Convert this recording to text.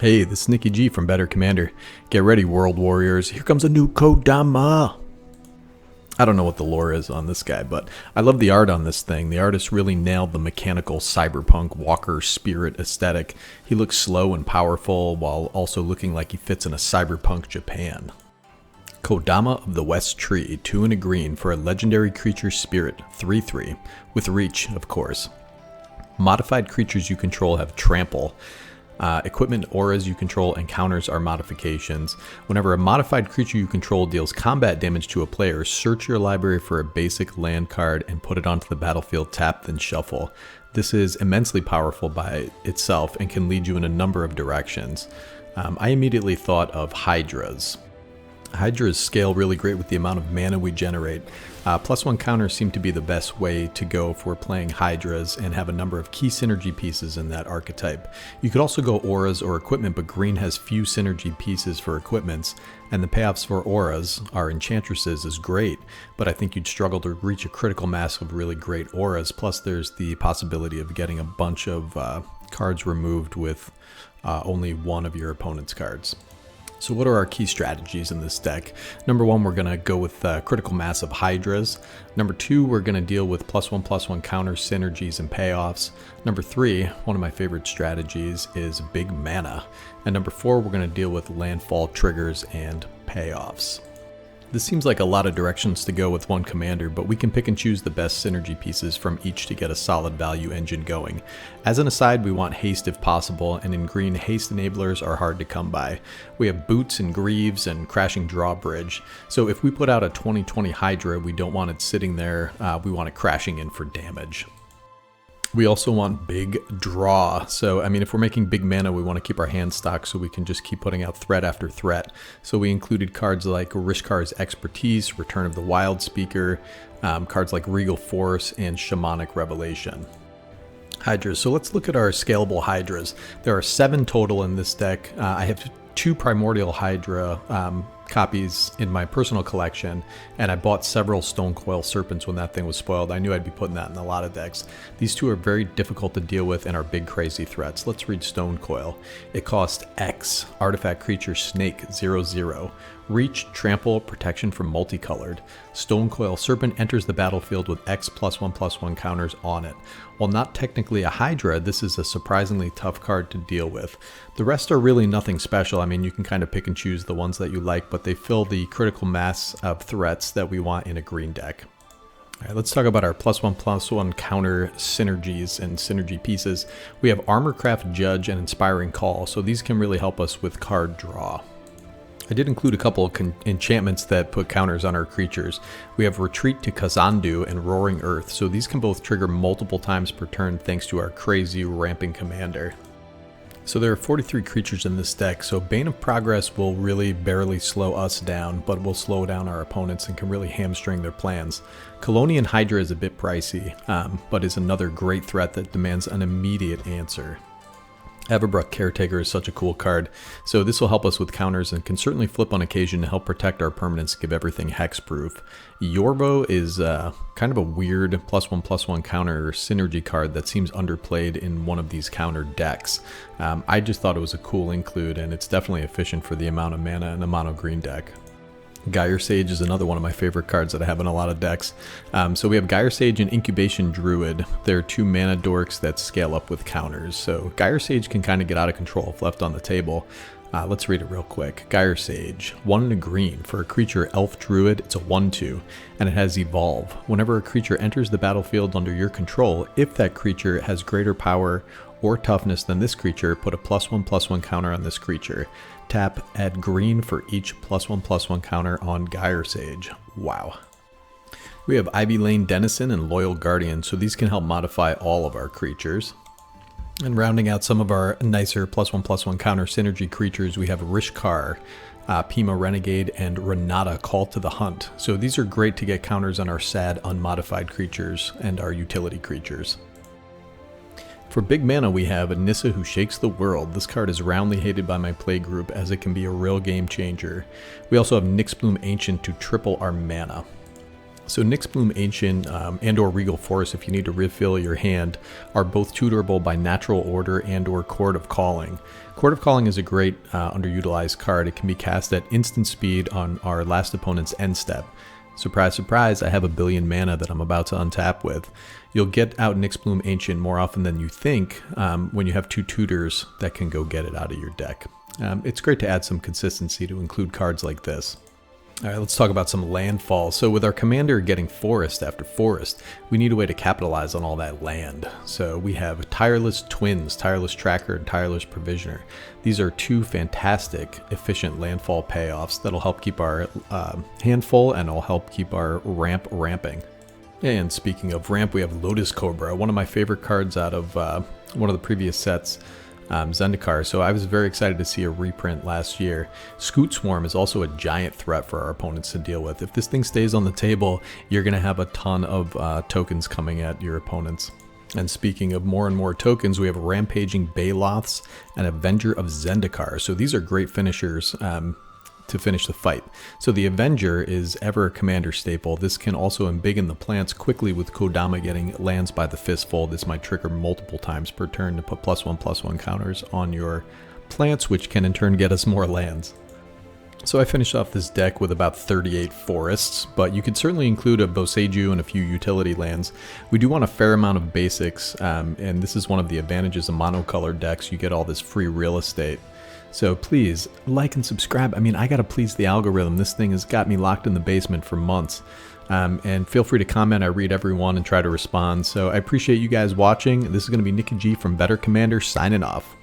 Hey, this is Nicky G from Better Commander. Get ready, World Warriors. Here comes a new Kodama. I don't know what the lore is on this guy, but I love the art on this thing. The artist really nailed the mechanical cyberpunk walker spirit aesthetic. He looks slow and powerful while also looking like he fits in a cyberpunk Japan. Kodama of the West Tree, 2 and a green for a legendary creature spirit, 3/3, with reach, of course. Modified creatures you control have trample. Equipment, auras you control, and counters are modifications. Whenever a modified creature you control deals combat damage to a player, search your library for a basic land card and put it onto the battlefield, tap, then shuffle. This is immensely powerful by itself and can lead you in a number of directions. I immediately thought of hydras. Hydras scale really great with the amount of mana we generate. +1 counters seem to be the best way to go if we're playing hydras and have a number of key synergy pieces in that archetype. You could also go auras or equipment, but green has few synergy pieces for equipments, and the payoffs for auras, our enchantresses, is great, but I think you'd struggle to reach a critical mass of really great auras. Plus there's the possibility of getting a bunch of cards removed with only one of your opponent's cards. So what are our key strategies in this deck? Number 1, we're going to go with critical mass of hydras. Number 2, we're going to deal with +1/+1 counters, synergies, and payoffs. Number 3, one of my favorite strategies, is big mana. And number 4, we're going to deal with landfall triggers and payoffs. This seems like a lot of directions to go with one commander, but we can pick and choose the best synergy pieces from each to get a solid value engine going. As an aside, we want haste if possible, and in green, haste enablers are hard to come by. We have boots and greaves and crashing drawbridge, so if we put out a 2020 Hydra, we don't want it sitting there, we want it crashing in for damage. We also want big draw. So, I mean, if we're making big mana, we want to keep our hand stocked so we can just keep putting out threat after threat. So we included cards like Rishkar's Expertise, Return of the Wild Speaker, cards like Regal Force, and Shamanic Revelation. Hydras. So let's look at our scalable hydras. There are 7 total in this deck. I have 2 primordial hydra copies in my personal collection, and I bought several Stonecoil Serpents when that thing was spoiled. I knew I'd be putting that in a lot of decks. These 2 are very difficult to deal with and are big crazy threats. Let's read Stonecoil. It costs X, artifact creature snake 0/0. Reach, trample, protection from multicolored. Stonecoil Serpent enters the battlefield with X +1/+1 counters on it. While not technically a Hydra, this is a surprisingly tough card to deal with. The rest are really nothing special. I mean, you can kind of pick and choose the ones that you like, but they fill the critical mass of threats that we want in a green deck. Alright, let's talk about our +1/+1 counter synergies and synergy pieces. We have Armorcraft Judge and Inspiring Call, so these can really help us with card draw. I did include a couple of enchantments that put counters on our creatures. We have Retreat to Kazandu and Roaring Earth, so these can both trigger multiple times per turn thanks to our crazy ramping commander. So there are 43 creatures in this deck, so Bane of Progress will really barely slow us down, but will slow down our opponents and can really hamstring their plans. Colonian Hydra is a bit pricey, but is another great threat that demands an immediate answer. Everbruck Caretaker is such a cool card, so this will help us with counters and can certainly flip on occasion to help protect our permanents, give everything hexproof. Yorvo is kind of a weird +1/+1 counter synergy card that seems underplayed in one of these counter decks. I just thought it was a cool include, and it's definitely efficient for the amount of mana in a mono green deck. Gyre Sage is another one of my favorite cards that I have in a lot of decks. So we have Gyre Sage and Incubation Druid. They're 2 mana dorks that scale up with counters. So Gyre Sage can kind of get out of control if left on the table. Let's read it real quick. Gyre Sage, 1 and a green for a creature Elf Druid. It's a 1/2, and it has Evolve. Whenever a creature enters the battlefield under your control, if that creature has greater power or toughness than this creature, put a +1/+1 counter on this creature. Tap, add green for each +1/+1 counter on Gyre Sage. Wow. We have Ivy Lane Denizen and Loyal Guardian, so these can help modify all of our creatures. And rounding out some of our nicer +1/+1 counter synergy creatures, we have Rishkar, Pima Renegade, and Renata Call to the Hunt. So these are great to get counters on our sad unmodified creatures and our utility creatures. For big mana, we have Nissa Who Shakes the World. This card is roundly hated by my play group as it can be a real game changer. We also have Nyxbloom Ancient to triple our mana. So Nyxbloom Ancient and or Regal Force, if you need to refill your hand, are both tutorable by Natural Order and or Chord of Calling. Chord of Calling is a great underutilized card. It can be cast at instant speed on our last opponent's end step. Surprise, surprise, I have 1 billion mana that I'm about to untap with. You'll get out Nyxbloom Ancient more often than you think when you have 2 tutors that can go get it out of your deck. It's great to add some consistency to include cards like this. All right, let's talk about some landfall. So with our commander getting forest after forest, we need a way to capitalize on all that land. So we have Tireless Twins, Tireless Tracker, and Tireless Provisioner. These are 2 fantastic, efficient landfall payoffs that'll help keep our hand full and will help keep our ramp ramping. And speaking of ramp, we have Lotus Cobra, one of my favorite cards out of one of the previous sets. Zendikar, so I was very excited to see a reprint last year. Scoot Swarm is also a giant threat for our opponents to deal with. If this thing stays on the table, you're going to have a ton of tokens coming at your opponents. And speaking of more and more tokens, we have Rampaging Baloths and Avenger of Zendikar. So these are great finishers to finish the fight. So the Avenger is ever a commander staple. This can also embiggen the plants quickly with Kodama getting lands by the fistful. This might trigger multiple times per turn to put +1/+1 counters on your plants, which can in turn get us more lands. So I finished off this deck with about 38 forests, but you could certainly include a Boseiju and a few utility lands. We do want a fair amount of basics, and this is one of the advantages of monocolored decks. You get all this free real estate. So please, like and subscribe. I mean, I gotta please the algorithm. This thing has got me locked in the basement for months. And feel free to comment. I read everyone and try to respond. So I appreciate you guys watching. This is gonna be Nicky G from Better Commander signing off.